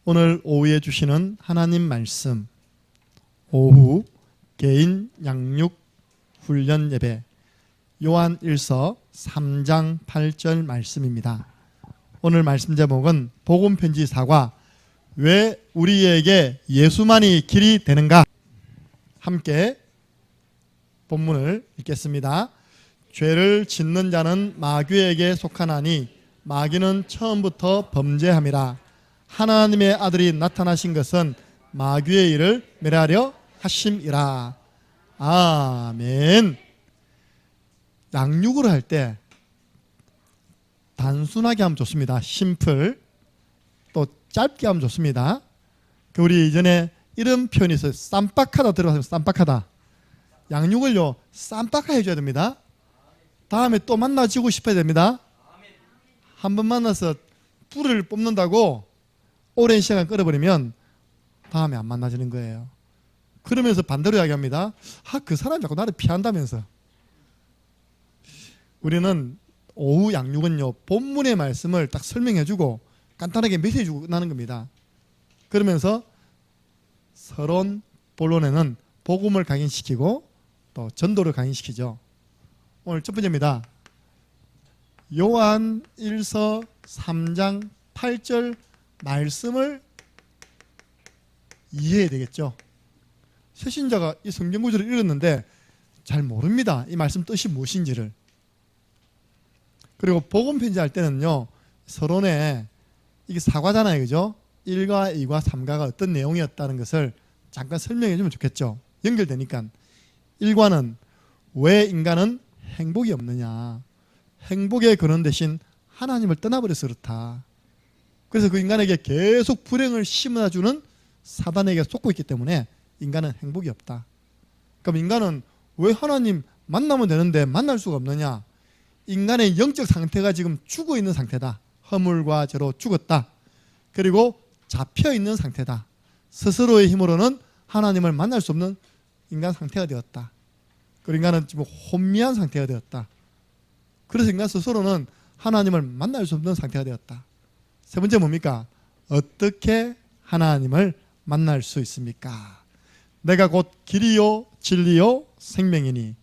오늘 오후에 주시는 하나님 말씀, 오후 개인 양육 훈련 예배 요한 1서 3장 8절 말씀입니다. 오늘 말씀 제목은 복음 편지 4과 왜 우리에게 예수만이 길이 되는가? 함께 본문을 읽겠습니다. 죄를 짓는 자는 마귀에게 속하나니 마귀는 처음부터 범죄함이라. 하나님의 아들이 나타나신 것은 마귀의 일을 멸하려 하심이라. 아멘. 양육을 할 때 단순하게 하면 좋습니다. 심플. 또 짧게 하면 좋습니다. 우리 이전에 이런 표현이 있어요. 쌈박하다 들어가세요. 쌈박하다. 양육을요 쌈박하게 해줘야 됩니다. 다음에 또 만나지고 싶어야 됩니다. 한 번 만나서 뿔을 뽑는다고 오랜 시간 끌어버리면 다음에 안 만나지는 거예요. 그러면서 반대로 이야기합니다. 그 사람이 자꾸 나를 피한다면서. 우리는 오후 양육은요 본문의 말씀을 딱 설명해주고 간단하게 메시지 주고 나는 겁니다. 그러면서 서론 본론에는 복음을 강인시키고 또 전도를 강인시키죠. 오늘 첫 번째입니다. 요한 1서 3장 8절 말씀을 이해해야 되겠죠. 새신자가 이 성경 구절을 읽었는데 잘 모릅니다. 이 말씀 뜻이 무엇인지를. 그리고 복음 편지할 때는요 서론에 이게 사과잖아요, 그죠? 1과 2과 3과가 어떤 내용이었다는 것을 잠깐 설명해 주면 좋겠죠. 연결되니까. 1과는 왜 인간은 행복이 없느냐, 행복의 근원 대신 하나님을 떠나버려서 그렇다. 그래서 그 인간에게 계속 불행을 심어주는 사단에게 속고 있기 때문에 인간은 행복이 없다. 그럼 인간은 왜 하나님 만나면 되는데 만날 수가 없느냐? 인간의 영적 상태가 지금 죽어 있는 상태다. 허물과 죄로 죽었다. 그리고 잡혀 있는 상태다. 스스로의 힘으로는 하나님을 만날 수 없는 인간 상태가 되었다. 그리고 인간은 지금 혼미한 상태가 되었다. 그래서 인간 스스로는 하나님을 만날 수 없는 상태가 되었다. 세 번째 뭡니까? 어떻게 하나님을 만날 수 있습니까? 내가 곧 길이요 진리요 생명이니.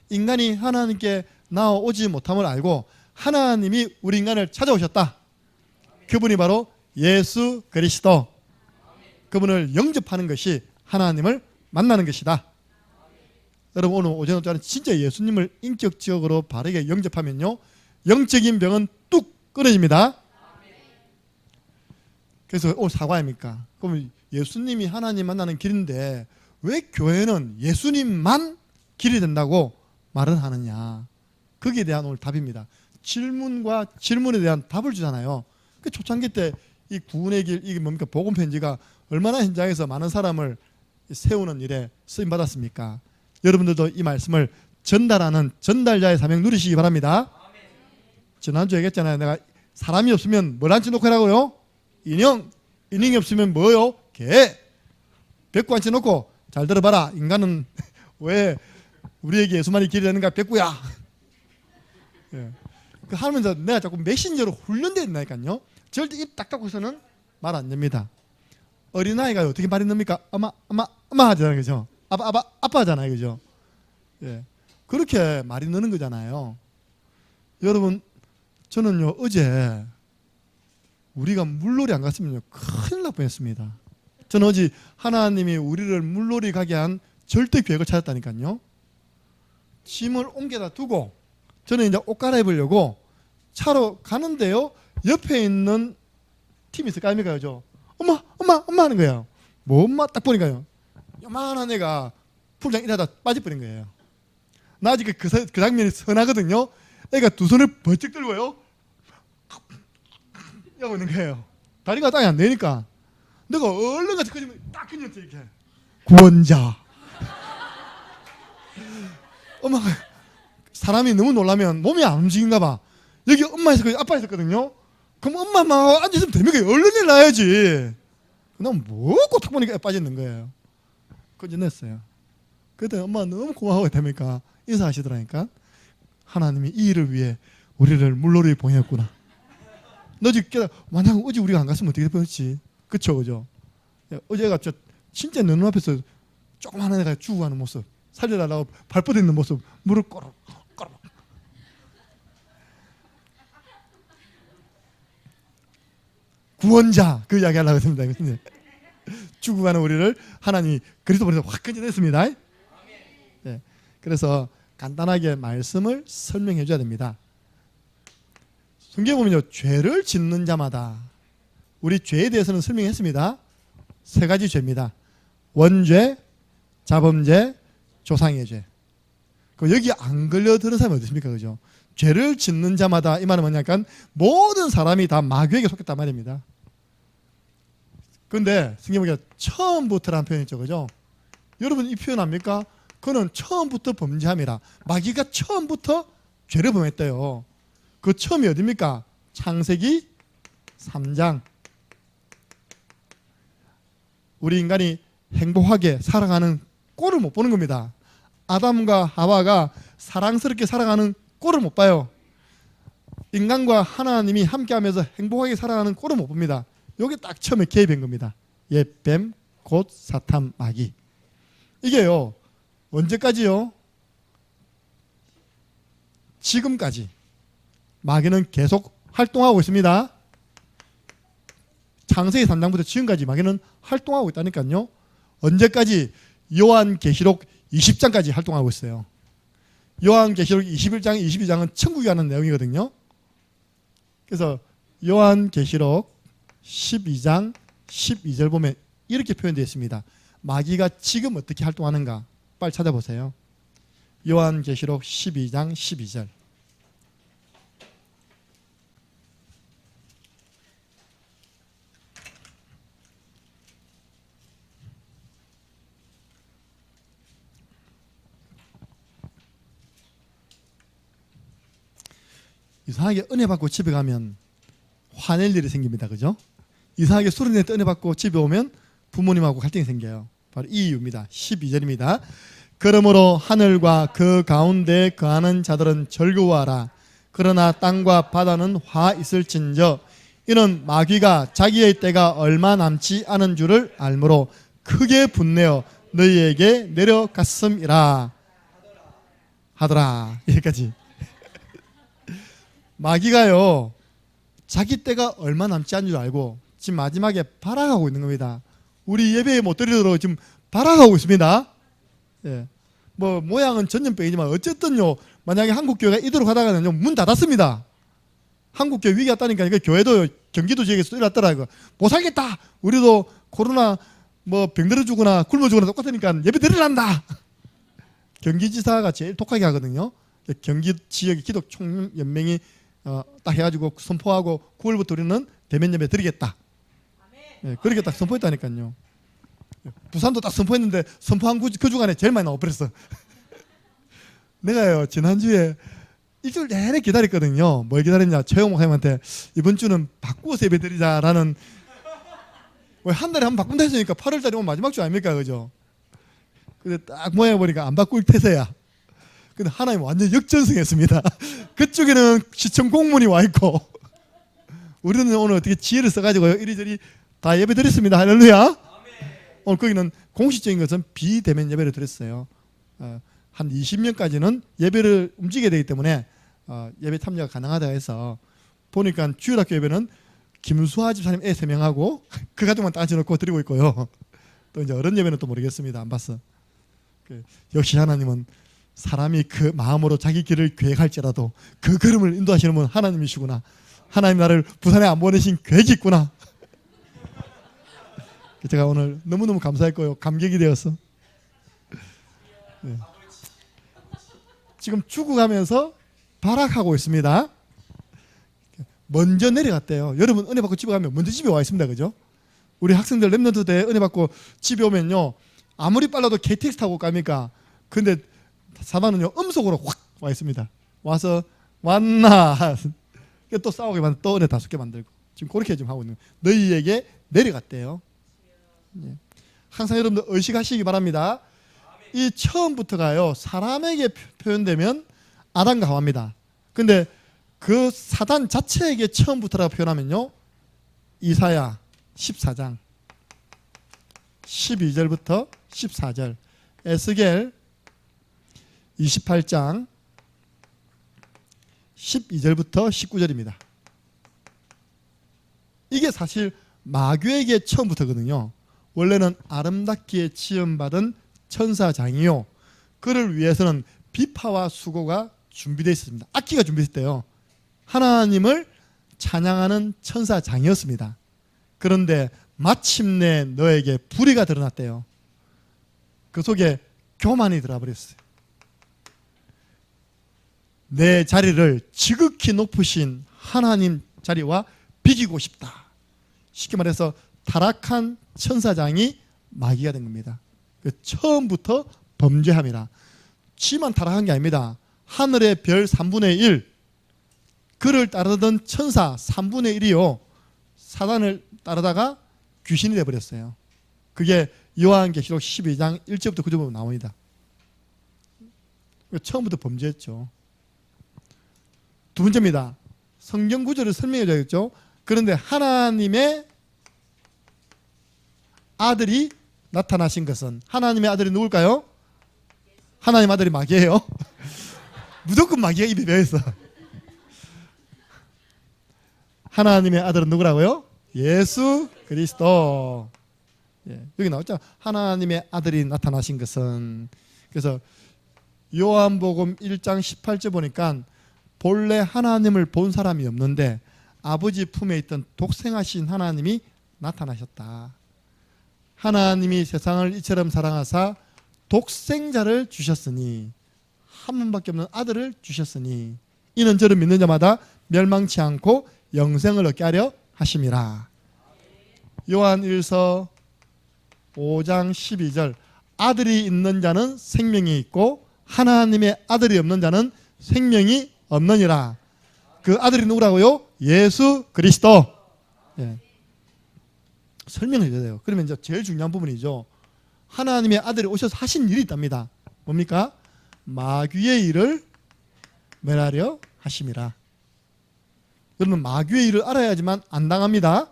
인간이 하나님께 나아오지 못함을 알고 하나님이 우리 인간을 찾아오셨다. 그분이 바로 예수 그리스도. 그분을 영접하는 것이 하나님을 만나는 것이다. 여러분 오늘 오전 오전에 진짜 예수님을 인격적으로 바르게 영접하면요 영적인 병은 뚝 끊어집니다. 그래서 오늘 사과입니까? 그럼 예수님이 하나님 만나는 길인데 왜 교회는 예수님만 길이 된다고 말을 하느냐? 거기에 대한 오늘 답입니다. 질문과 질문에 대한 답을 주잖아요. 그 초창기 때 이 구원의 길, 이게 뭡니까? 복음 편지가 얼마나 현장에서 많은 사람을 세우는 일에 쓰임 받았습니까? 여러분들도 이 말씀을 전달하는 전달자의 사명 누리시기 바랍니다. 지난주에 얘기했잖아요. 내가 사람이 없으면 뭘 앉혀놓고 하라고요? 인형이 없으면 뭐요? 개. 벽구 앉혀놓고 잘 들어봐라. 인간은 왜 우리에게 예수만이 길이 되는가? 벽구야. 예. 그 하면서 내가 자꾸 메신저로 훈련되어 있나니까요. 절대 입 딱 닫고서는 말 안 됩니다. 어린아이가 어떻게 말이 납니까? 엄마 하잖아요, 그죠? 아빠 하잖아요, 그죠? 예. 그렇게 말이 느는 거잖아요. 여러분, 저는요, 어제 우리가 물놀이 안 갔으면요, 큰일 날 뻔했습니다. 저는 어제 하나님이 우리를 물놀이 가게 한 절대 계획을 찾았다니까요. 짐을 옮겨다 두고 저는 이제 옷 갈아입으려고 차로 가는데요, 옆에 있는 팀이 있을 거 아닙니까, 그죠? 엄마 하는 거예요. 뭐 엄마 딱 보니까요, 요만한 애가 풀장 일하다 빠져버린 거예요. 나 아직 그 장면이 선하거든요. 애가 두 손을 번쩍 들고요, 이러고 있는 거예요. 다리가 땅에 안 되니까. 내가 얼른 같이 꺼지면 딱 그녀한테 이렇게 구원자. 엄마가 사람이 너무 놀라면 몸이 안 움직인가 봐. 여기 엄마 있었거든요, 아빠 있었거든요. 그럼 엄마만 앉아있으면 됩니까? 얼른 일어나야지. 난 뭐고 탁 보니까 빠져있는 거예요. 꺼져냈어요. 그때 엄마가 너무 고마워요. 됩니까? 인사하시더라니까. 하나님이 이 일을 위해 우리를 물놀이 보냈구나. 너 지금 만약 어제 우리가 안 갔으면 어떻게 될 뻔했지? 그죠? 어제가 진짜 내 눈앞에서 조그마한 애가 죽어가는 모습, 살려달라고 발 뻗어 있는 모습, 무릎 꼬르륵 꼬르륵. 구원자 그 이야기 하려고 했습니다. 죽어가는 우리를 하나님이 그리스도로 확 건져냈습니다. 네. 그래서 간단하게 말씀을 설명해 줘야 됩니다. 성경에 보면요, 죄를 짓는 자마다, 우리 죄에 대해서는 설명했습니다. 세 가지 죄입니다. 원죄, 자범죄, 조상의 죄. 여기 안 걸려드는 사람이 어디 있습니까? 그죠? 죄를 짓는 자마다, 이 말은 뭐냐면 모든 사람이 다 마귀에게 속했단 말입니다. 그런데 성경 보니까 처음부터라는 표현이 있죠. 그죠? 여러분 이 표현 압니까? 그는 처음부터 범죄함이라. 마귀가 처음부터 죄를 범했대요. 그 처음이 어디입니까? 창세기 3장. 우리 인간이 행복하게 살아가는 꼴을 못 보는 겁니다. 아담과 하와가 사랑스럽게 살아가는 꼴을 못 봐요. 인간과 하나님이 함께하면서 행복하게 살아가는 꼴을 못 봅니다. 이게 딱 처음에 개입한 겁니다. 옛뱀 곧 사탄 마귀. 이게요, 언제까지요? 지금까지 마귀는 계속 활동하고 있습니다. 창세기 3장부터 지금까지 마귀는 활동하고 있다니까요. 언제까지? 요한계시록 20장까지 활동하고 있어요. 요한계시록 21장, 22장은 천국에 가는 내용이거든요. 그래서 요한계시록 12장 12절 보면 이렇게 표현되어 있습니다. 마귀가 지금 어떻게 활동하는가 빨리 찾아보세요. 요한계시록 12장 12절. 이상하게 은혜 받고 집에 가면 화낼 일이 생깁니다. 그죠? 이상하게 소리낼 때 은혜 받고 집에 오면 부모님하고 갈등이 생겨요. 바로 이 이유입니다. 12절입니다. 그러므로 하늘과 그 가운데 거하는 자들은 즐거워하라. 그러나 땅과 바다는 화 있을진저 이는 마귀가 자기의 때가 얼마 남지 않은 줄을 알므로 크게 분내어 너희에게 내려갔음이라 하더라. 여기까지. 마귀가요, 자기 때가 얼마 남지 않은 줄 알고 지금 마지막에 발악하고 있는 겁니다. 우리 예배에 못 드리도록 지금 발악하고 있습니다. 예. 뭐 모양은 전염병이지만 어쨌든요, 만약에 한국교회가 이대로 가다가는요 문 닫았습니다. 한국교회 위기 왔다니까. 교회도 경기도 지역에서 일어났더라. 못 살겠다. 우리도 코로나 뭐 병들어 죽거나 굶어 죽거나 똑같으니까 예배 드리란다. 경기지사가 제일 독하게 하거든요. 경기 지역의 기독 총연맹이 딱 해가지고 선포하고 9월부터 우리는 대면 예배 드리겠다. 네, 그렇게 딱 선포했다니까요. 부산도 딱 선포했는데 선포한 그 주간에 제일 많이 나와버렸어. 내가요 지난주에 일주일 내내 기다렸거든요. 뭘 기다렸냐? 최영 목사님한테 이번 주는 바꾸어서 예배 드리자라는. 왜 한 달에 한 번 바꾼다 했으니까 8월달이 오면 마지막 주 아닙니까? 그죠? 근데 딱 모양을 보니까 안 바꿀 태세야. 근데 하나님 완전 역전승했습니다. 그쪽에는 시청 공문이 와 있고 우리는 오늘 어떻게 지혜를 써가지고 이리저리 다 예배 드렸습니다. 할렐루야. 오늘 거기는 공식적인 것은 비대면 예배를 드렸어요. 한 20명까지는 예배를 움직이게 되기 때문에 예배 참여가 가능하다 해서 보니까 주일학교 예배는 김수아 집사님 애 3명하고 그 가족만 따져놓고 드리고 있고요. 또 이제 어른 예배는 또 모르겠습니다. 안 봤어. 역시 하나님은 사람이 그 마음으로 자기 길을 계획할지라도 그 걸음을 인도하시는 분 하나님이시구나. 하나님 나를 부산에 안 보내신 계획이 있구나. 제가 오늘 너무너무 감사했고요. 감격이 되었어. 네. 지금 죽어가면서 발악하고 있습니다. 먼저 내려갔대요. 여러분 은혜 받고 집에 가면 먼저 집에 와 있습니다. 그죠? 우리 학생들 랩런트 때 은혜 받고 집에 오면요, 아무리 빨라도 KTX 타고 갑니까? 근데 사단은요 음속으로 확 와 있습니다. 와서 왔나 또 싸우게 만들고 또 은혜 다섯 개 만들고 지금 그렇게 좀 하고 있는 거예요. 너희에게 내려갔대요. 예. 항상 여러분들 의식하시기 바랍니다. 이 처음부터가요 사람에게 표현되면 아담과 하와입니다. 근데 그 사단 자체에게 처음부터라고 표현하면요 이사야 14장 12절부터 14절, 에스겔 28장 12절부터 19절입니다. 이게 사실 마귀에게 처음부터거든요. 원래는 아름답게 지음받은 천사장이요, 그를 위해서는 비파와 수고가 준비되어 있었습니다. 악기가 준비됐대요. 하나님을 찬양하는 천사장이었습니다. 그런데 마침내 너에게 불의가 드러났대요. 그 속에 교만이 들어버렸어요. 내 자리를 지극히 높으신 하나님 자리와 비기고 싶다. 쉽게 말해서 타락한 천사장이 마귀가 된 겁니다. 처음부터 범죄함이라. 지만 타락한 게 아닙니다. 하늘의 별 3분의 1, 그를 따르던 천사 3분의 1이요 사단을 따르다가 귀신이 되어버렸어요. 그게 요한계시록 12장 1절부터 9절 보면 나옵니다. 처음부터 범죄했죠. 두 번째입니다. 성경 구절을 설명해 줘야겠죠. 그런데 하나님의 아들이 나타나신 것은, 하나님의 아들이 누굴까요? 하나님 아들이 마귀예요. 무조건 마귀가 입에 배어있어. 하나님의 아들은 누구라고요? 예수 그리스도. 여기 나왔죠. 하나님의 아들이 나타나신 것은. 그래서 요한복음 1장 18절 보니까 본래 하나님을 본 사람이 없는데 아버지 품에 있던 독생하신 하나님이 나타나셨다. 하나님이 세상을 이처럼 사랑하사 독생자를 주셨으니, 한 분밖에 없는 아들을 주셨으니 이는 저를 믿는 자마다 멸망치 않고 영생을 얻게 하려 하심이라. 요한 1서 5장 12절, 아들이 있는 자는 생명이 있고 하나님의 아들이 없는 자는 생명이 없느니라. 그 아들이 누구라고요? 예수 그리스도. 설명해 줘야 돼요. 그러면 이제 제일 중요한 부분이죠. 하나님의 아들이 오셔서 하신 일이 있답니다. 뭡니까? 마귀의 일을 멸하려 하심이라. 여러분, 마귀의 일을 알아야지만 안 당합니다.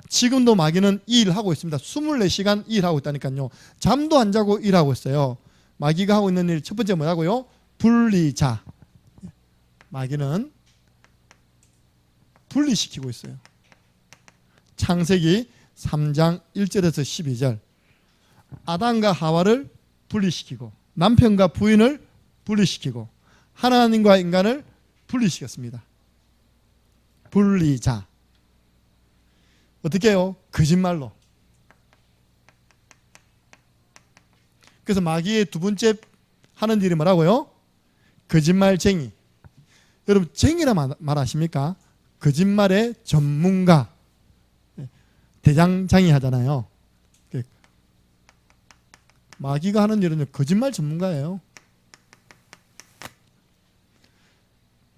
지금도 마귀는 이 일을 하고 있습니다. 24시간 이 일을 하고 있다니까요. 잠도 안 자고 일하고 있어요. 마귀가 하고 있는 일 첫 번째 뭐라고요? 분리자. 마귀는 분리시키고 있어요. 창세기 3장 1절에서 12절, 아담과 하와를 분리시키고 남편과 부인을 분리시키고 하나님과 인간을 분리시켰습니다. 분리자. 어떻게 해요? 거짓말로. 그래서 마귀의 두 번째 하는 일이 뭐라고요? 거짓말쟁이. 여러분, 쟁이란 말 아십니까? 거짓말의 전문가. 대장장이 하잖아요. 마귀가 하는 일은 거짓말 전문가예요.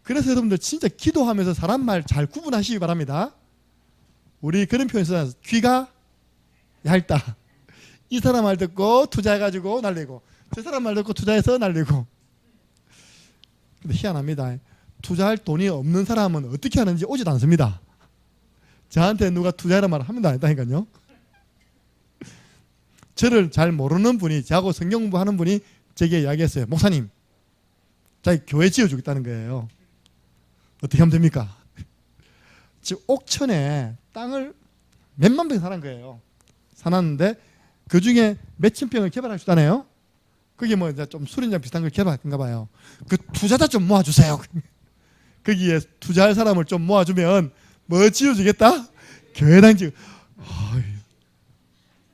그래서 여러분들 진짜 기도하면서 사람 말 잘 구분하시기 바랍니다. 우리 그런 표현 쓰잖아요. 귀가 얇다. 이 사람 말 듣고 투자해가지고 날리고, 저 사람 말 듣고 투자해서 날리고. 근데 희한합니다. 투자할 돈이 없는 사람은 어떻게 하는지 오지도 않습니다. 저한테 누가 투자하라 말을 하면 안 했다니까요. 저를 잘 모르는 분이, 저하고 성경 공부하는 분이 제게 이야기했어요. 목사님, 자기 교회 지어주겠다는 거예요. 어떻게 하면 됩니까? 지금 옥천에 땅을 몇만 평 사는 거예요. 사놨는데 그 중에 몇천 평을 개발하셨다네요. 그게 뭐 좀 수린장 비슷한 걸 개발했던가 봐요. 그 투자자 좀 모아주세요. 거기에 투자할 사람을 좀 모아주면 뭐 지어주겠다? 교회당 지어.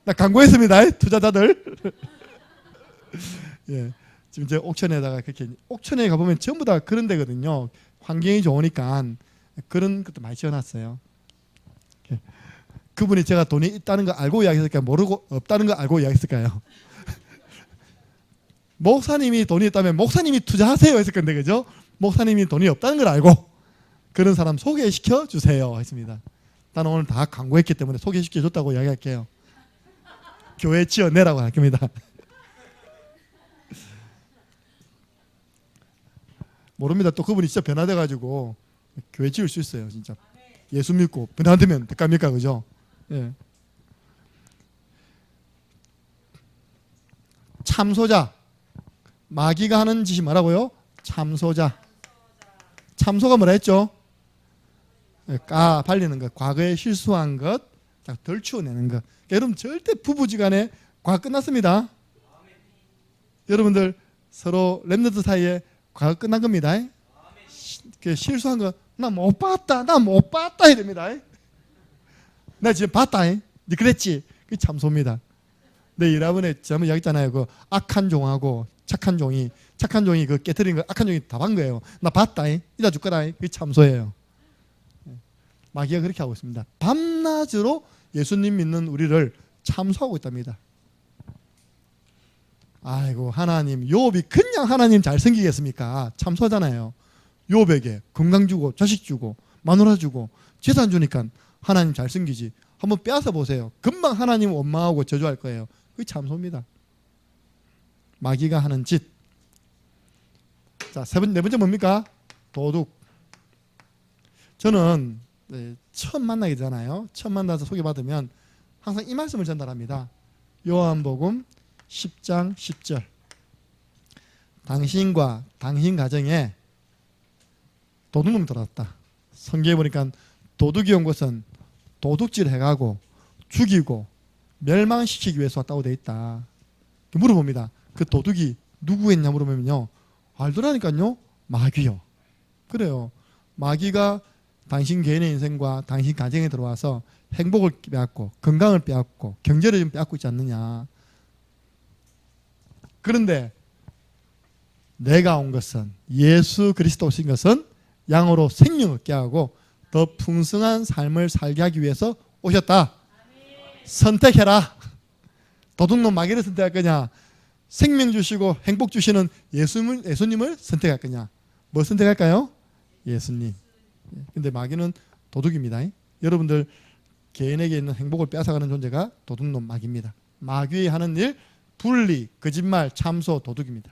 나 광고했습니다. 투자자들. 예, 지금 이제 옥천에다가 그렇게, 옥천에 가보면 전부 다 그런 데거든요. 환경이 좋으니까 그런 것도 많이 지어놨어요. 예. 그분이 제가 돈이 있다는 거 알고 이야기했을까요? 모르고 없다는 거 알고 이야기했을까요? 목사님이 돈이 있다면 목사님이 투자하세요 했을 건데, 그죠? 목사님이 돈이 없다는 걸 알고 그런 사람 소개시켜 주세요 했습니다. 나는 오늘 다 광고했기 때문에 소개시켜 줬다고 이야기할게요. 교회 지어내라고 할 겁니다. 모릅니다. 또 그분이 진짜 변화돼가지고 교회 지을 수 있어요. 진짜 예수 믿고 변화되면 될까입니까? 그죠? 예. 참소자. 마귀가 하는 짓이 뭐라고요? 참소자. 참소가 뭐라 했죠? 발리는 것, 과거에 실수한 것, 덜 치워내는 것. 여러분 절대 부부지간에 과거 끝났습니다. 여러분들 서로 렘넌트 사이에 과거 끝난 겁니다. 실수한 거 나 못 봤다, 나 못 봤다 해야 됩니다. 나 지금 봤다, 네 그랬지. 그게 참소입니다. 내 여러분에 잘못 이야기했잖아요. 그 악한 종하고 착한 종이 그 깨트린 거 악한 종이 다 반 거예요. 나 봤다, 이다 줄 거다. 그게 참소예요. 마귀가 그렇게 하고 있습니다. 밤낮으로 예수님 믿는 우리를 참소하고 있답니다. 아이고 하나님, 욥이 그냥 하나님 잘 섬기겠습니까? 참소하잖아요. 욥에게 건강 주고 자식 주고 마누라 주고 재산 주니까 하나님 잘 섬기지. 한번 빼앗아 보세요. 금방 하나님 원망하고 저주할 거예요. 그게 참소입니다. 마귀가 하는 짓. 자, 네 번째 뭡니까? 도둑. 저는 처음 만나게 되잖아요. 처음 만나서 소개받으면 항상 이 말씀을 전달합니다. 요한복음 10장 10절. 당신과 당신 가정에 도둑놈이 들어왔다. 성경에 보니까 도둑이 온 것은 도둑질 해가고 죽이고 멸망시키기 위해서 왔다고 되어 있다. 물어봅니다. 그 도둑이 누구였냐 물어보면요, 알더라니까요. 마귀요. 그래요. 마귀가 당신 개인의 인생과 당신 가정에 들어와서 행복을 빼앗고 건강을 빼앗고 경제를 좀 빼앗고 있지 않느냐. 그런데 내가 온 것은, 예수 그리스도 오신 것은 양으로 생명을 얻게 하고 더 풍성한 삶을 살게 하기 위해서 오셨다. 선택해라. 도둑놈 마귀를 선택할 거냐, 생명 주시고 행복 주시는 예수님을 선택할 거냐. 뭐 선택할까요? 예수님. 근데 마귀는 도둑입니다. 여러분들 개인에게 있는 행복을 뺏어가는 존재가 도둑놈 마귀입니다. 마귀의 하는 일, 분리, 거짓말, 참소, 도둑입니다.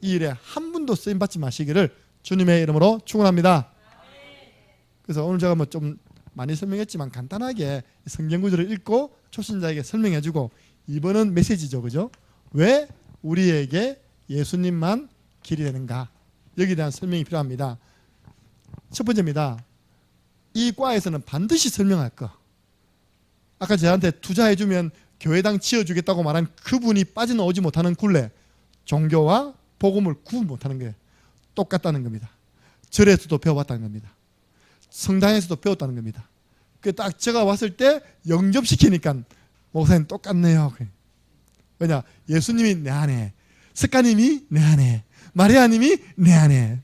이 일에 한 분도 쓰임받지 마시기를 주님의 이름으로 축원합니다. 그래서 오늘 제가 뭐 좀 많이 설명했지만 간단하게 성경 구절을 읽고 초신자에게 설명해주고, 이번은 메시지죠, 그죠? 왜 우리에게 예수님만 길이 되는가? 여기에 대한 설명이 필요합니다. 첫 번째입니다. 이 과에서는 반드시 설명할 거. 아까 저한테 투자해주면 교회당 지어주겠다고 말한 그분이 빠져나오지 못하는 굴레, 종교와 복음을 구분 못하는 게 똑같다는 겁니다. 절에서도 배워봤다는 겁니다. 성당에서도 배웠다는 겁니다. 그 딱 제가 왔을 때 영접시키니까 목사님 똑같네요. 왜냐? 예수님이 내 안에, 스가님이 내 안에, 마리아님이 내 안에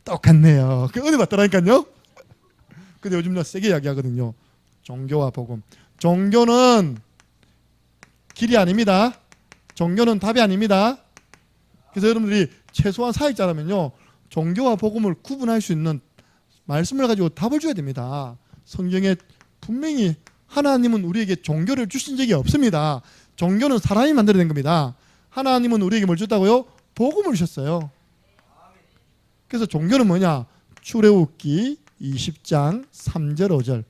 똑같네요. 그 은혜 받더라니까요. 근데 요즘 나 세게 이야기하거든요. 종교와 복음. 종교는 길이 아닙니다. 종교는 답이 아닙니다. 그래서 여러분들이 최소한 사역자라면요, 종교와 복음을 구분할 수 있는 말씀을 가지고 답을 줘야 됩니다. 성경에 분명히 하나님은 우리에게 종교를 주신 적이 없습니다. 종교는 사람이 만들어낸 겁니다. 하나님은 우리에게 뭘 줬다고요? 복음을 주셨어요. 그래서 종교는 뭐냐? 출애굽기 20장 3절 5절.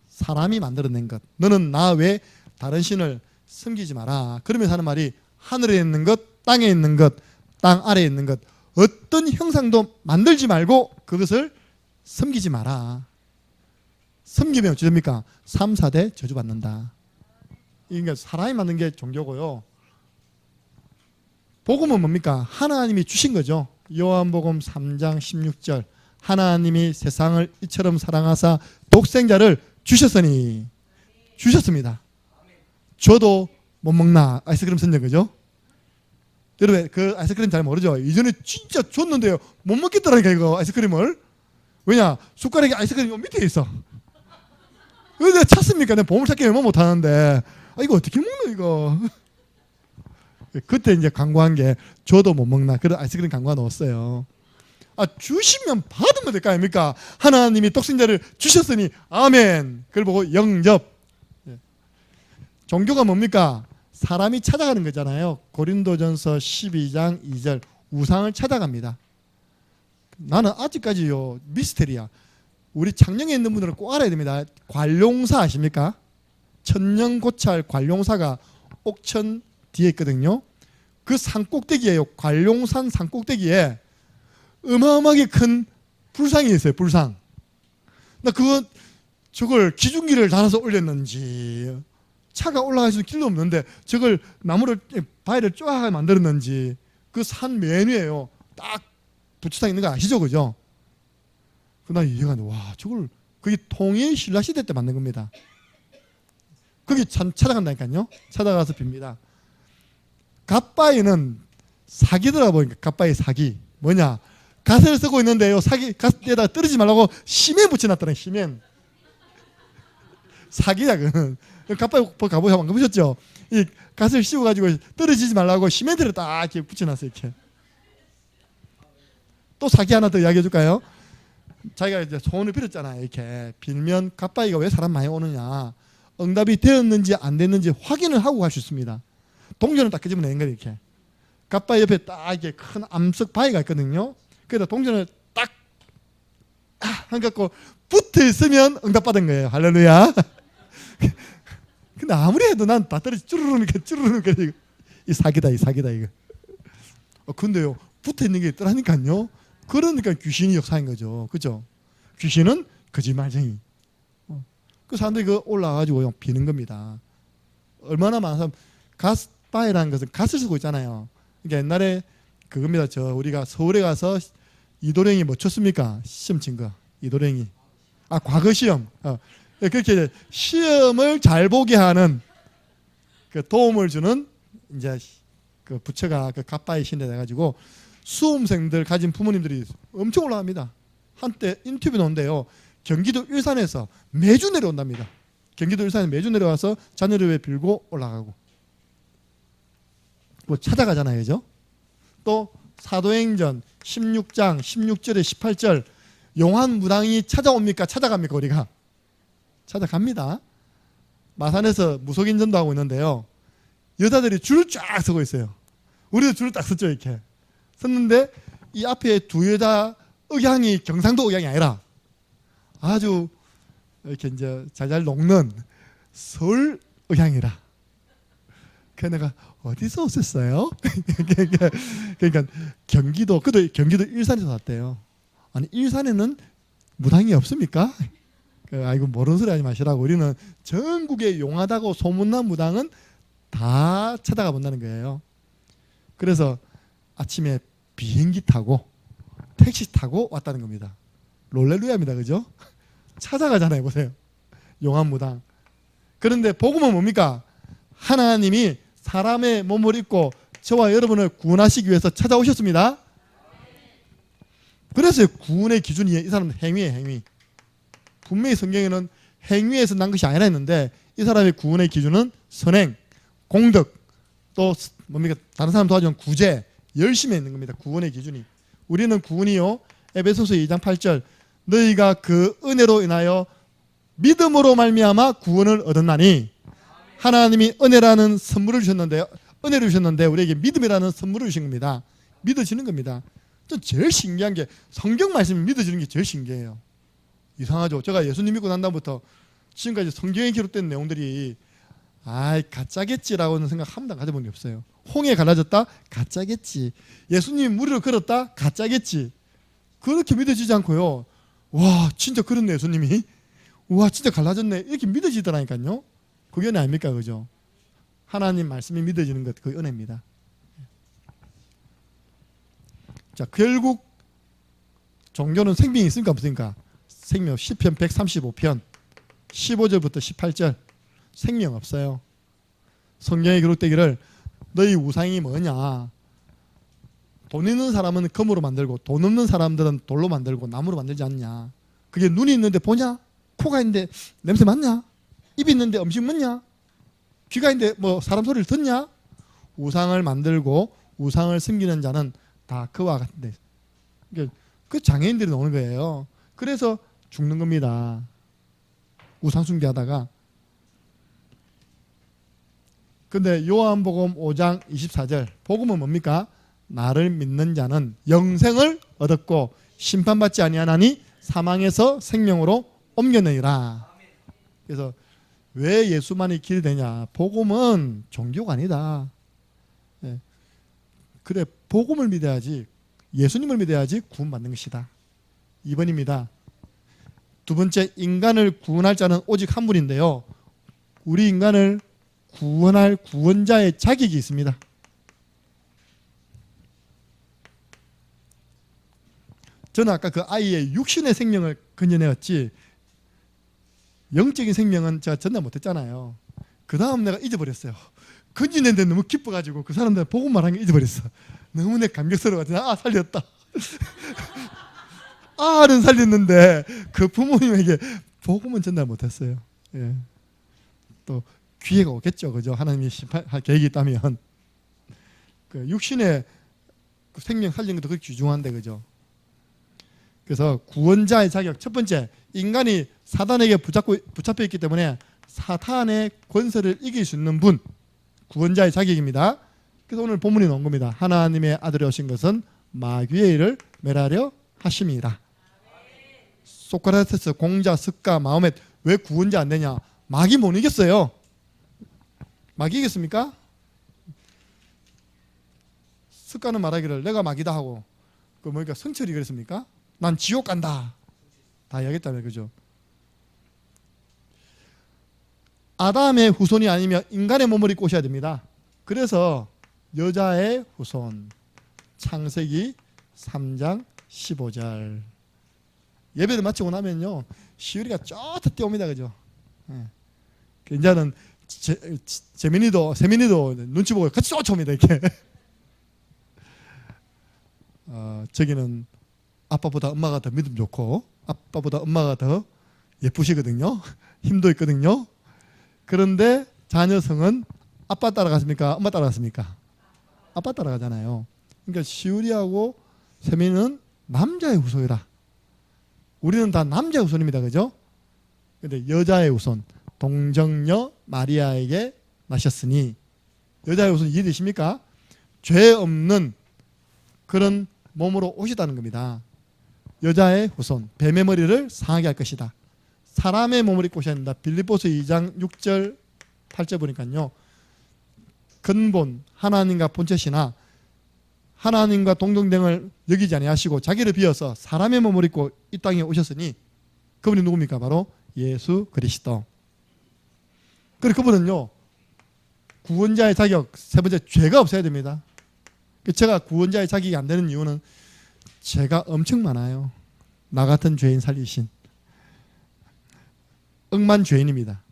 사람이 만들어낸 것. 너는 나 외 다른 신을 섬기지 마라. 그러면서 하는 말이 하늘에 있는 것, 땅에 있는 것, 땅 아래에 있는 것, 어떤 형상도 만들지 말고 그것을 섬기지 마라. 섬기면 어찌 됩니까? 3, 4대 저주받는다. 그러니까 사람이 만든 게 종교고요. 복음은 뭡니까? 하나님이 주신 거죠. 요한복음 3장 16절. 하나님이 세상을 이처럼 사랑하사 독생자를 주셨으니. 주셨습니다. 저도 못 먹나 아이스크림 선전 거죠. 여러분 그 아이스크림 잘 모르죠. 이전에 진짜 줬는데요, 못 먹겠더라니까 이거 아이스크림을. 왜냐? 숟가락에 아이스크림이 밑에 있어. 왜 내가 찾습니까? 내가 보물찾기 얼마 못하는데 이거 어떻게 먹노 이거. 그때 이제 광고한 게 저도 못 먹나 그런 아이스크림 광고가 넣었어요. 주시면 받으면 될 거 아닙니까? 하나님이 독생자를 주셨으니 아멘. 그걸 보고 영접. 종교가 뭡니까? 사람이 찾아가는 거잖아요. 고린도전서 12장 2절. 우상을 찾아갑니다. 나는 아직까지요 미스테리야. 우리 창녕에 있는 분들은 꼭 알아야 됩니다. 관용사 아십니까? 천년고찰 관룡사가 옥천 뒤에 있거든요. 그 산꼭대기에요. 관룡산 산꼭대기에 어마어마하게 큰 불상이 있어요. 불상. 나 저걸 기중기를 달아서 올렸는지, 차가 올라갈 수 있는 길도 없는데 저걸 나무를 바위를 쫙 만들었는지, 그 산 맨 위에요. 딱 부처상 있는 거 아시죠, 그죠? 나 이해가 안 돼. 와, 저걸 그게 통일 신라 시대 때 만든 겁니다. 거기 찾아간다니까요. 찾아가서 빕니다. 갓바위는 사기더라 보니까. 갓바위 사기 뭐냐? 갓을 쓰고 있는데요. 사기 갓에다 떨어지지 말라고 시멘 붙여놨더라. 시멘. 사기야 그는. 갓바위 가보셨죠? 이 갓을 씌워가지고 떨어지지 말라고 시멘트를 딱 이렇게 붙여놨어요. 이렇게. 또 사기 하나 더 이야기해 줄까요? 자기가 이제 소원을 빌었잖아요. 이렇게 빌면 갓바위가 왜 사람 많이 오느냐, 응답이 되었는지 안 됐는지 확인을 하고 갈 수 있습니다. 동전을 딱 끄집어내는 거예요. 이렇게 갓바위 옆에 딱 이렇게 큰 암석 바위가 있거든요. 그래서 동전을 딱 한갖고 붙어 있으면 응답받은 거예요. 할렐루야. 근데 아무리 해도 난 다 떨어지 쭈르르니까 이 사기다 이거. 근데요 붙어 있는 게 있더라니까요. 그러니까 귀신이 역사인 거죠. 그죠? 귀신은 거짓말쟁이. 그 사람들이 올라와가지고 비는 겁니다. 얼마나 많은 사람. 갓바위라는 것은 갓을 쓰고 있잖아요. 그러니까 옛날에 그겁니다. 우리가 서울에 가서 이도령이 뭐 쳤습니까? 시험 친 거. 이도령이. 과거 시험. 그렇게 시험을 잘 보게 하는 그 도움을 주는 이제 그 부처가 그 갓바위 신에 돼가지고 수험생들 가진 부모님들이 엄청 올라갑니다. 한때 인터뷰 나온대요. 경기도 일산에서 매주 내려온답니다. 경기도 일산에 매주 내려와서 자녀를 빌고 올라가고. 뭐 찾아가잖아요. 그죠? 또 사도행전 16장 16절에 18절 용환무당이 찾아옵니까? 찾아갑니까? 우리가? 찾아갑니다. 마산에서 무속인전도 하고 있는데요. 여자들이 줄 쫙 서고 있어요. 우리도 줄을 딱 섰죠. 이렇게 섰는데 이 앞에 두 여자 억양이 경상도 억양이 아니라 아주 이렇게 이제 잘잘 녹는 서울 억양이라. 그래서 내가 어디서 오셨어요? 그러니까 경기도 일산에서 왔대요. 아니 일산에는 무당이 없습니까? 아이고 모르는 소리 하지 마시라고. 우리는 전국에 용하다고 소문난 무당은 다 찾아가 본다는 거예요. 그래서 아침에 비행기 타고 택시 타고 왔다는 겁니다. 롤렐루야입니다. 그죠? 찾아가잖아요. 보세요. 용한 무당. 그런데 복음은 뭡니까? 하나님이 사람의 몸을 입고 저와 여러분을 구원하시기 위해서 찾아오셨습니다. 그래서 구원의 기준이 이 사람은 행위예요. 행위. 분명히 성경에는 행위에서 난 것이 아니라 했는데 이 사람의 구원의 기준은 선행, 공덕, 또 뭡니까? 다른 사람 도와주는 구제, 열심히 있는 겁니다. 구원의 기준이. 우리는 구원이요. 에베소서 2장 8절 너희가 그 은혜로 인하여 믿음으로 말미암아 구원을 얻었나니 하나님이 은혜라는 선물을 주셨는데 은혜를 주셨는데 우리에게 믿음이라는 선물을 주신 겁니다. 믿어지는 겁니다. 또 제일 신기한 게 성경 말씀이 믿어지는 게 제일 신기해요. 이상하죠. 제가 예수님 믿고 난 다음부터 지금까지 성경에 기록된 내용들이 가짜겠지라고는 생각 한 번도 가져본 게 없어요. 홍해 갈라졌다? 가짜겠지. 예수님 무리로 걸었다? 가짜겠지. 그렇게 믿어지지 않고요. 와 진짜 그렇네 예수님이. 와 진짜 갈라졌네. 이렇게 믿어지더라니까요. 그게 은혜 아닙니까? 그죠? 하나님 말씀이 믿어지는 것 그게 은혜입니다. 자 결국 종교는 생명이 있습니까? 없습니까? 생명. 시편 135편 15절부터 18절 생명 없어요. 성경에 기록되기를 너희 우상이 뭐냐? 돈 있는 사람은 금으로 만들고 돈 없는 사람들은 돌로 만들고 나무로 만들지 않냐? 그게 눈이 있는데 보냐? 코가 있는데 냄새 맡냐? 입이 있는데 음식 먹냐? 귀가 있는데 뭐 사람 소리를 듣냐? 우상을 만들고 우상을 섬기는 자는 다 그와 같은데 그 장애인들이 나오는 거예요. 그래서 죽는 겁니다. 우상 숭배하다가. 근데 요한복음 5장 24절 복음은 뭡니까? 나를 믿는 자는 영생을 얻었고 심판받지 아니하나니 사망에서 생명으로 옮겨내리라. 그래서 왜 예수만이 길이 되냐? 복음은 종교가 아니다. 예. 그래, 복음을 믿어야지, 예수님을 믿어야지 구원받는 것이다. 2번입니다. 두 번째, 인간을 구원할 자는 오직 한 분인데요, 우리 인간을 구원할 구원자의 자격이 있습니다. 저는 아까 그 아이의 육신의 생명을 건져내었지, 영적인 생명은 제가 전달 못했잖아요. 그 다음 내가 잊어버렸어요. 건지는데 너무 기뻐가지고 그 사람들 보고 말한 게 잊어버렸어. 너무 내 감격스러워가지고 살렸다. 아는 살렸는데 그 부모님에게 복음은 전달 못했어요. 예. 또 기회가 오겠죠, 그죠? 하나님이 심판할 계획이 있다면. 그 육신의 그 생명 살리는 것도 그렇게 귀중한데, 그죠? 그래서 구원자의 자격, 첫 번째, 인간이 사단에게 붙잡혀 있기 때문에 사탄의 권세를 이길 수 있는 분, 구원자의 자격입니다. 그래서 오늘 본문이 나온 겁니다. 하나님의 아들이 오신 것은 마귀의 일을 멸하려 하심이라. 소크라테스, 공자, 스가, 마호멧, 왜 구원자 안 되냐? 마귀 못 이겼어요. 마귀 이겼습니까? 스가는 말하기를 내가 마귀다 하고, 그 뭐니까 성철이 그랬습니까? 난 지옥 간다 다 이야기했다며, 그죠? 아담의 후손이 아니면 인간의 몸을 입고 오셔야 됩니다. 그래서 여자의 후손, 창세기 3장 15절. 예배를 마치고 나면요, 시우리가 쫙 뛰어옵니다, 그죠? 예. 이제는 세민이도 눈치 보고 같이 쫓아옵니다, 이렇게. 저기는 아빠보다 엄마가 더 믿음 좋고, 아빠보다 엄마가 더 예쁘시거든요. 힘도 있거든요. 그런데 자녀성은 아빠 따라갔습니까? 엄마 따라갔습니까? 아빠 따라가잖아요. 그러니까 시우리하고 세민은 남자의 후손이라. 우리는 다 남자의 후손입니다, 그죠? 근데 여자의 후손, 동정녀 마리아에게 나셨으니, 여자의 후손 이해되십니까? 죄 없는 그런 몸으로 오시다는 겁니다. 여자의 후손, 뱀의 머리를 상하게 할 것이다. 사람의 몸을 입고 오셔야 된다. 빌립보서 2장 6절 8절 보니까요, 근본 하나님과 본체시나 하나님과 동등됨을 여기지 아니하시고 자기를 비어서 사람의 몸을 입고 이 땅에 오셨으니, 그분이 누굽니까? 바로 예수 그리스도. 그리고 그분은요, 구원자의 자격, 세 번째, 죄가 없어야 됩니다. 제가 구원자의 자격이 안 되는 이유는 죄가 엄청 많아요. 나 같은 죄인 살리신 억만 죄인입니다.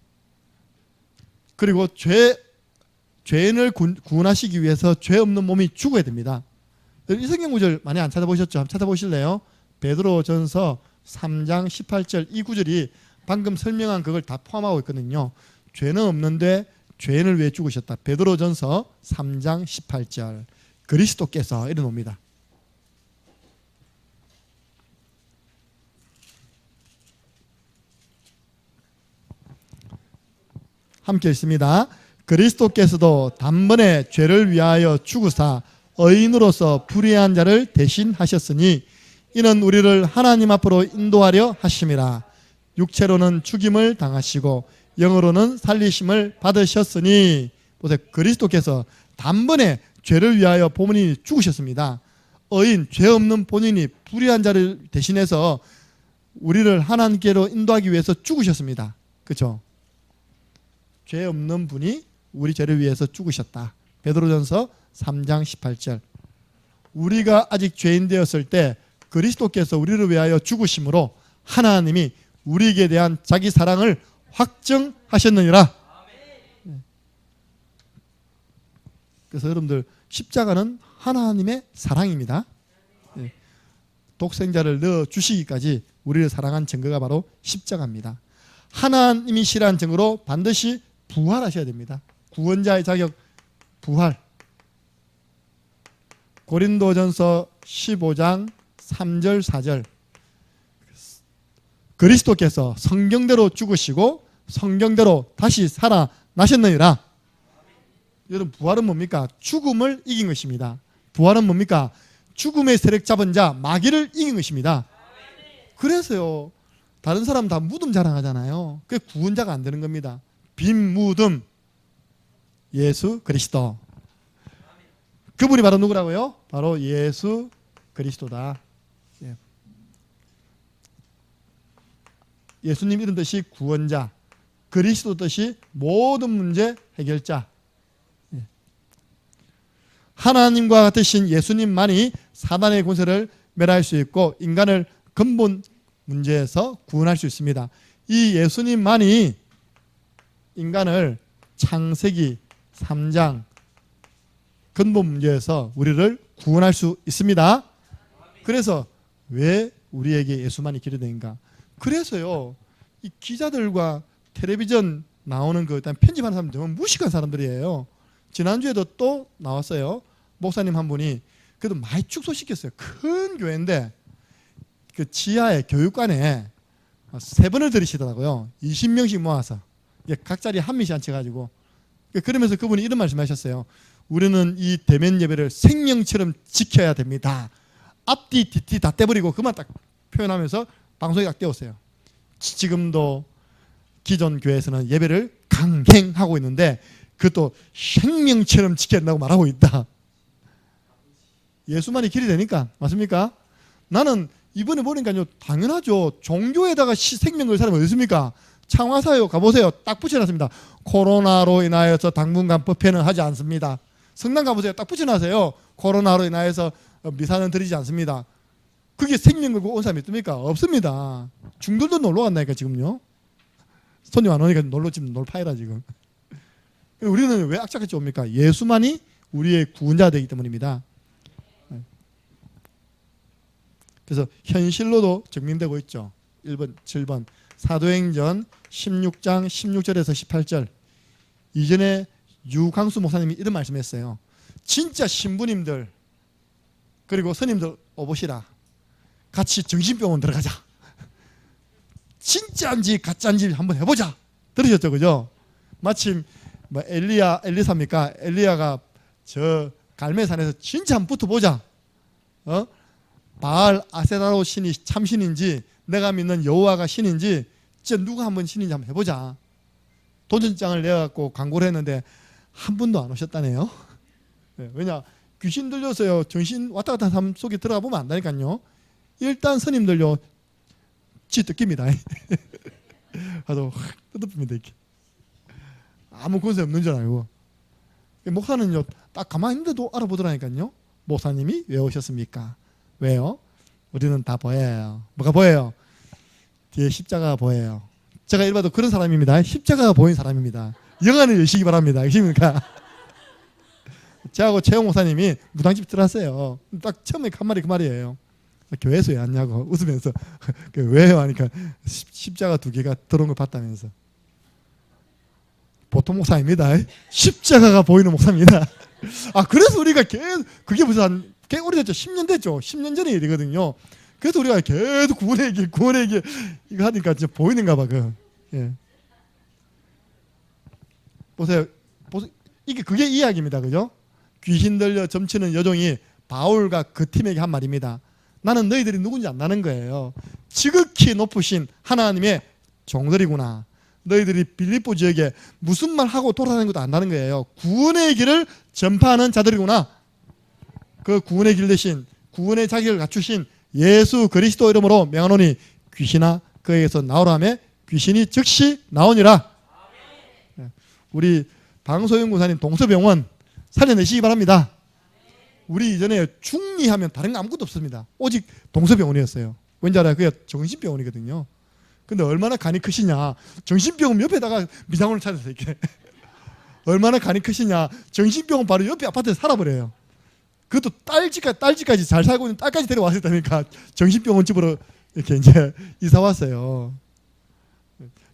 그리고 죄인을 구원하시기 위해서 죄 없는 몸이 죽어야 됩니다. 이 성경 구절 많이 안 찾아보셨죠? 한번 찾아보실래요? 베드로전서 3장 18절, 이 구절이 방금 설명한 그걸 다 포함하고 있거든요. 죄는 없는데 죄인을 위해 죽으셨다. 베드로전서 3장 18절. 그리스도께서 이래 놓습니다. 함께 읽습니다. 그리스도께서도 단번에 죄를 위하여 죽으사 의인으로서 불의한 자를 대신하셨으니, 이는 우리를 하나님 앞으로 인도하려 하심이라. 육체로는 죽임을 당하시고 영으로는 살리심을 받으셨으니. 보세요. 그리스도께서 단번에 죄를 위하여 본인이 죽으셨습니다. 의인, 죄 없는 본인이 불의한 자를 대신해서 우리를 하나님께로 인도하기 위해서 죽으셨습니다. 그렇죠? 죄 없는 분이 우리 죄를 위해서 죽으셨다. 베드로전서 3장 18절. 우리가 아직 죄인 되었을 때 그리스도께서 우리를 위하여 죽으심으로 하나님이 우리에게 대한 자기 사랑을 확증하셨느니라. 그래서 여러분들, 십자가는 하나님의 사랑입니다. 독생자를 넣어주시기까지 우리를 사랑한 증거가 바로 십자가입니다. 하나님이 실한 증거로 반드시 부활하셔야 됩니다. 구원자의 자격, 부활. 고린도전서 15장 3절 4절. 그리스도께서 성경대로 죽으시고 성경대로 다시 살아나셨느니라. 여러분, 부활은 뭡니까? 죽음을 이긴 것입니다. 부활은 뭡니까? 죽음의 세력 잡은 자 마귀를 이긴 것입니다. 그래서요, 다른 사람 다 무덤 자랑하잖아요. 그게 구원자가 안 되는 겁니다. 빈 무덤 예수 그리스도. 그분이 바로 누구라고요? 바로 예수 그리스도다. 예수님 이런 뜻이 구원자, 그리스도 뜻이 모든 문제 해결자. 하나님과 같으신 예수님만이 사단의 권세를 멸할 수 있고 인간을 근본 문제에서 구원할 수 있습니다. 이 예수님만이 인간을 창세기 3장 근본 문제에서 우리를 구원할 수 있습니다. 그래서 왜 우리에게 예수만이 길이 되는가? 그래서요, 이 기자들과 텔레비전 나오는 그 일단 편집하는 사람들 정말 무식한 사람들이에요. 지난주에도 또 나왔어요. 목사님 한 분이 그래도 많이 축소시켰어요. 큰 교회인데 그 지하에 교육관에 3번을 들이시더라고요. 20명씩 모아서 각 자리에 한 명씩 앉혀가지고 그러면서 그분이 이런 말씀하셨어요. 우리는 이 대면 예배를 생명처럼 지켜야 됩니다. 앞뒤 뒤뒤 다 떼버리고 그만 딱 표현하면서 방송에 딱 떼었어요. 지금도 기존 교회에서는 예배를 강행하고 있는데 그것도 생명처럼 지켜야 된다고 말하고 있다. 예수만이 길이 되니까. 맞습니까? 나는 이번에 보니까요, 당연하죠. 종교에다가 생명 걸 사람이 어디 있습니까? 창화사요 가보세요. 딱 붙여놨습니다. 코로나로 인하여서 당분간 법회는 하지 않습니다. 성당 가보세요. 딱 붙여놨어요. 코로나로 인하여서 미사는 드리지 않습니다. 그게 생명 걸고 온 사람이 있습니까? 없습니다. 중들도 놀러 간다니까 지금요. 손님 안 오니까 지금 놀파이라 지금. 우리는 왜 악착같이 옵니까? 예수만이 우리의 구원자 되기 때문입니다. 그래서 현실로도 증명되고 있죠. 1번, 7번 사도행전 16장 16절에서 18절. 이전에 유광수 목사님이 이런 말씀했어요. 진짜 신부님들 그리고 스님들 오보시라. 같이 정신병원 들어가자. 진짜인지 가짜인지 한번 해보자. 들으셨죠, 그죠? 마침 뭐 엘리사입니까? 엘리야가 저 갈매산에서 진짜 한번 붙어보자. 바알 아세라로 신이 참신인지 내가 믿는 여호와가 신인지 진짜 누가 한번 신인지 한번 해보자. 도전장을 내갖고 광고를 했는데 한 분도 안 오셨다네요. 왜냐? 귀신 들려서요. 정신 왔다 갔다 하는 사람 속에 들어가 보면 안다니까요. 일단 스님들요. 지 뜯깁니다. 아주 확 뜯어집니다. 이렇게. 아무 권세 없는 줄 알고. 목사는요. 딱 가만히 있는데도 알아보더라니까요. 목사님이 왜 오셨습니까? 왜요? 우리는 다 보여요. 뭐가 보여요? 뒤에 십자가가 보여요. 제가 일봐도 그런 사람입니다. 십자가가 보이는 사람입니다. 영안을 여시기 바랍니다. 아십니까? 저하고 최영 목사님이 무당집 들어왔어요. 딱 처음에 한 말이 그 말이에요. 교회에서 왜 왔냐고 웃으면서 왜요? 하니까 십자가 2개가 들어온 걸 봤다면서. 보통 목사입니다. 십자가가 보이는 목사입니다. 그래서 우리가 계속 그게 무슨 꽤 오래됐죠. 10년 됐죠. 10년 전의 일이거든요. 그래서 우리가 계속 구원의 길 이거 하니까 진짜 보이는가 봐. 예. 보세요. 이게 그게 이야기입니다. 그죠? 귀신 들려 점치는 여종이 바울과 그 팀에게 한 말입니다. 나는 너희들이 누군지 안다는 거예요. 지극히 높으신 하나님의 종들이구나. 너희들이 빌립보 지역에 무슨 말 하고 돌아다니는 것도 안다는 거예요. 구원의 길을 전파하는 자들이구나. 그 구원의 길 대신 구원의 자격을 갖추신 예수 그리스도 이름으로 명하노니 귀신아 그에게서 나오라며 귀신이 즉시 나오니라. 우리 방소영 군사님 동서병원 살려내시기 바랍니다. 우리 이전에 중리하면 다른 거 아무것도 없습니다. 오직 동서병원이었어요. 왠지 알아요? 그게 정신병원이거든요. 근데 얼마나 간이 크시냐. 정신병원 옆에다가 미장원을 찾아서 이렇게 얼마나 간이 크시냐. 정신병원 바로 옆에 아파트에 살아버려요. 그것도 딸집까지 잘 살고 있는 딸까지 데려왔을 때니까 정신병원 집으로 이렇게 이제 이사 왔어요.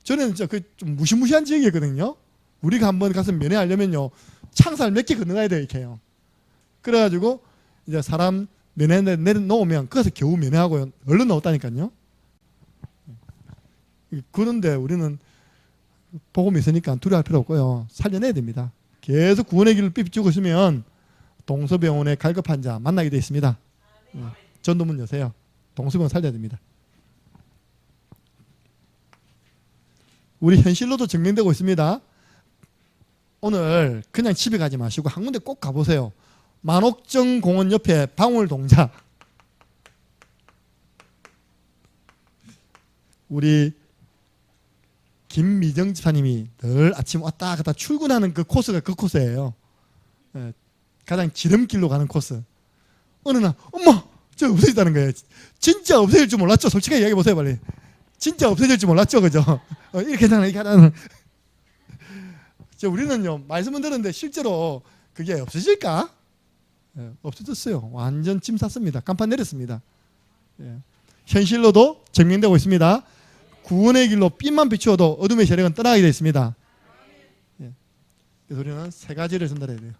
저는 진짜 그 좀 무시무시한 지역이었거든요. 우리가 한번 가서 면회하려면요 창살 몇 개 건너가야 돼요. 이렇게요. 그래가지고 이제 사람 내려놓으면 거기서 겨우 면회하고요. 얼른 나왔다니까요. 그런데 우리는 복음이 있으니까 두려워할 필요 없고요. 살려내야 됩니다. 계속 구원의 길을 삐죽고 있으면 동서병원에 갈급한 자 만나게 되어 있습니다. 전도문 여세요. 동서병원 살려야 됩니다. 우리 현실로도 증명되고 있습니다. 오늘 그냥 집에 가지 마시고 한 군데 꼭 가보세요. 만옥정 공원 옆에 방울동자. 우리 김미정 집사님이 늘 아침 왔다 갔다 출근하는 그 코스가 그 코스예요. 가장 지름길로 가는 코스. 어느 날 엄마 저 없어졌다는 거예요. 진짜 없어질 줄 몰랐죠. 솔직하게 이야기해 보세요 빨리. 진짜 없어질 줄 몰랐죠, 그죠? 이렇게 하잖아, 이렇게 하잖아. 우리는요 말씀은 들었는데 실제로 그게 없어질까? 없어졌어요. 완전 짐 쌌습니다. 간판 내렸습니다. 현실로도 증명되고 있습니다. 구원의 길로 빛만 비추어도 어둠의 세력은 떠나게 되어 있습니다. 그래서 우리는 세 가지를 전달해야 돼요.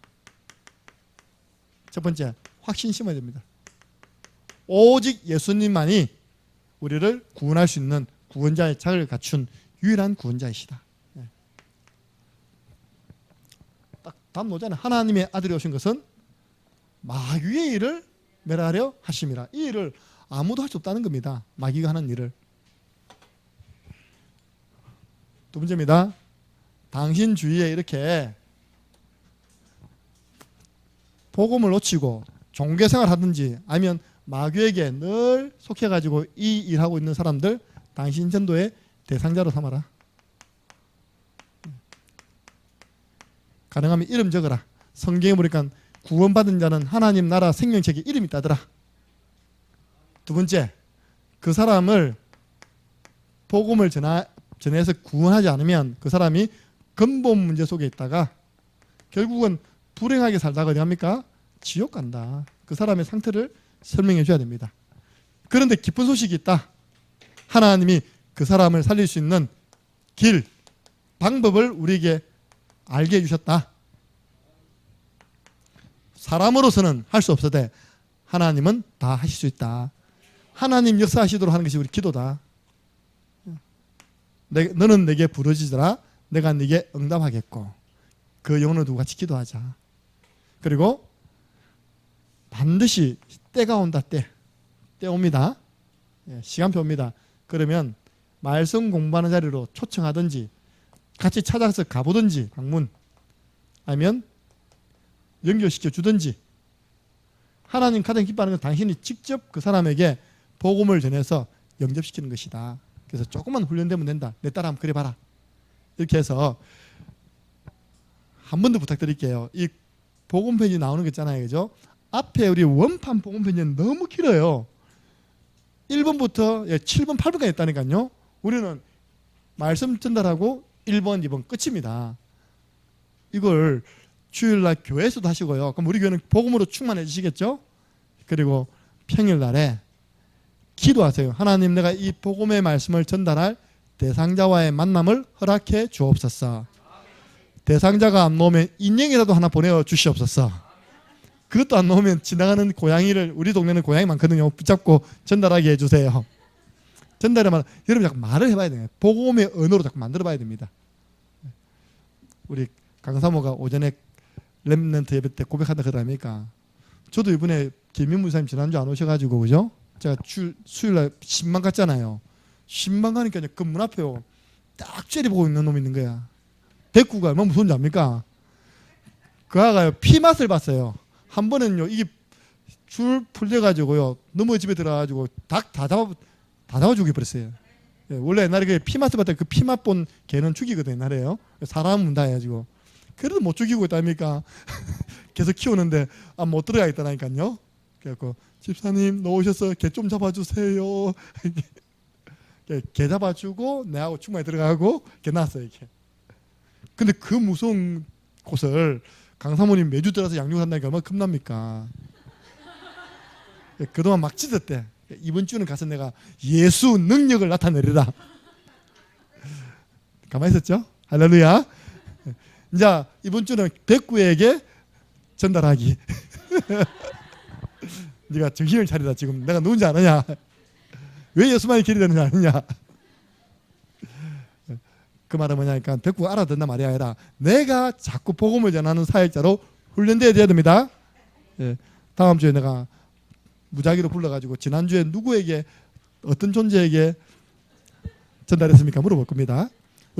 첫 번째, 확신 심어야 됩니다. 오직 예수님만이 우리를 구원할 수 있는 구원자의 자격을 갖춘 유일한 구원자이시다. 딱 답 나오잖아요. 하나님의 아들이 오신 것은 마귀의 일을 멸하려 하심이라. 이 일을 아무도 할 수 없다는 겁니다. 마귀가 하는 일을. 두 번째입니다. 당신 주위에 이렇게 복음을 놓치고 종교생활 하든지 아니면 마귀에게 늘 속해가지고 이 일하고 있는 사람들 당신 전도의 대상자로 삼아라. 가능하면 이름 적어라. 성경에 보니까 구원받은 자는 하나님 나라 생명책에 이름이 있다더라. 두 번째, 그 사람을 복음을 전해서 구원하지 않으면 그 사람이 근본 문제 속에 있다가 결국은 불행하게 살다가 어디 갑니까? 지옥 간다. 그 사람의 상태를 설명해 줘야 됩니다. 그런데 기쁜 소식이 있다. 하나님이 그 사람을 살릴 수 있는 길, 방법을 우리에게 알게 해주셨다. 사람으로서는 할 수 없어도 하나님은 다 하실 수 있다. 하나님 역사하시도록 하는 것이 우리 기도다. 너는 내게 부르짖으라. 내가 네게 응답하겠고. 그 영혼을 두고 같이 기도하자. 그리고 반드시 때가 온다. 때 옵니다. 시간표 옵니다. 그러면 말씀 공부하는 자리로 초청하든지 같이 찾아서 가보든지 방문 아니면 연결시켜 주든지 하나님 가장 기뻐하는 건 당신이 직접 그 사람에게 복음을 전해서 영접시키는 것이다. 그래서 조금만 훈련되면 된다. 내 따라 한번 그래봐라. 이렇게 해서 한 번 더 부탁드릴게요. 이 복음편지 나오는 거 있잖아요. 그죠? 앞에 우리 원판 복음편지는 너무 길어요. 1번부터 7번, 8번까지 있다니까요. 우리는 말씀 전달하고 1번, 2번 끝입니다. 이걸 주일날 교회에서도 하시고요. 그럼 우리 교회는 복음으로 충만해 주시겠죠? 그리고 평일날에 기도하세요. 하나님, 내가 이 복음의 말씀을 전달할 대상자와의 만남을 허락해 주옵소서. 대상자가 안 나오면 인형이라도 하나 보내어 주시옵소서. 그것도 안 나오면 지나가는 고양이를, 우리 동네는 고양이 많거든요, 붙잡고 전달하게 해주세요. 전달하면 여러분 자꾸 말을 해봐야 돼요. 복음의 언어로 자꾸 만들어 봐야 됩니다. 우리 강사모가 오전에 렘넌트 예배 때 고백한다 그러니까 저도 이번에 김민무 목사님 지난주 안 오셔가지고 그죠? 제가 수요일날 신방 갔잖아요. 신방 가니까 그 문 앞에요. 딱 째려보고 있는 놈이 있는 거야. 대구가 얼마나 무서운지 압니까? 그 아가요 피 맛을 봤어요. 한 번은요 이게 줄 풀려가지고요 너무 집에 들어가지고 닭 다 잡아 죽여버렸어요. 원래 옛날에 그 피 맛을 봤다 그 피 맛 본 개는 죽이거든 옛날에요. 사람 문다 해가지고 그래도 못 죽이고 있다니까. 계속 키우는데 못 들어가 있다니까요. 그래갖고 집사님 나오셔서 개 좀 잡아주세요. 개 잡아주고 내하고 충만히 들어가고 개 낳았어요. 이렇게. 근데 그 무서운 곳을 강사모님 매주 들어서 양육한다니까 얼마나 겁납니까? 그동안 막 찢었대. 이번 주는 가서 내가 예수 능력을 나타내리라. 가만히 있었죠? 할렐루야. 이제 이번 주는 백구에게 전달하기. 네가 정신을 차리라. 지금 내가 누군지 아느냐? 왜 예수만이 길이 되는지 아느냐? 그 말은 뭐냐니까 백구가 알아듣나 말이야. 아니라 내가 자꾸 복음을 전하는 사역자로 훈련돼야 됩니다. 다음 주에 내가 무작위로 불러가지고 지난주에 누구에게 어떤 존재에게 전달했습니까? 물어볼 겁니다.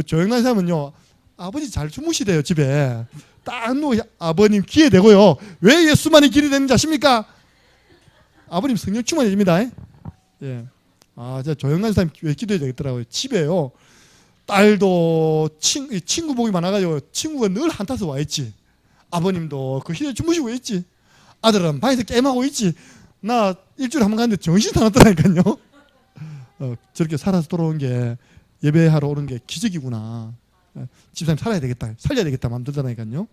조영란 사람은요 아버지 잘 주무시대요 집에. 딱 누워 아버님 귀에 대고요. 왜 예수만이 길이 되는지 아십니까? 아버님 성령 충만이 됩니다. 예. 저 조영관 사님 왜 기도해야 되겠더라고요. 집에요. 딸도 친구 복이 많아가지고 친구가 늘 한타서 와 있지. 아버님도 그 휴대 주무시고 있지. 아들은 방에서 게임하고 있지. 나 일주일에 한 번 갔는데 정신이 다 났더라니까요. 저렇게 살아서 돌아오는 게 예배하러 오는 게 기적이구나. 집사님 살아야 되겠다. 살려야 되겠다 마음 들더라니까요.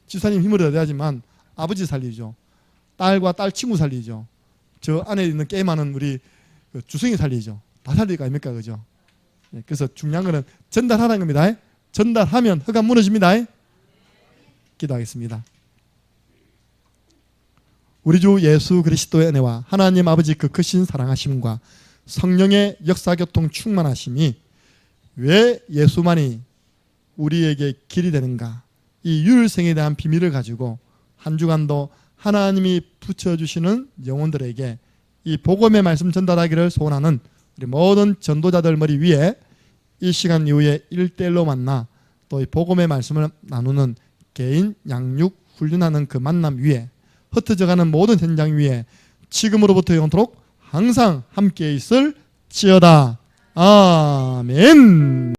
집사님 힘을 얻어야 하지만 아버지 살리죠. 딸과 딸 친구 살리죠. 저 안에 있는 게임하는 우리 주성이 살리죠. 다 살릴 거 아닙니까? 그죠? 그래서 중요한 거는 전달하라는 겁니다. 전달하면 흑암 무너집니다. 기도하겠습니다. 우리 주 예수 그리스도의 은혜와 하나님 아버지 그 크신 사랑하심과 성령의 역사교통 충만하심이 왜 예수만이 우리에게 길이 되는가, 이 유일성에 대한 비밀을 가지고 한 주간도 하나님이 붙여주시는 영혼들에게 이 복음의 말씀 전달하기를 소원하는 우리 모든 전도자들 머리 위에 이 시간 이후에 1대1로 만나 또 이 복음의 말씀을 나누는 개인 양육 훈련하는 그 만남 위에 흩어져가는 모든 현장 위에 지금으로부터 영원토록 항상 함께 있을지어다. 아멘.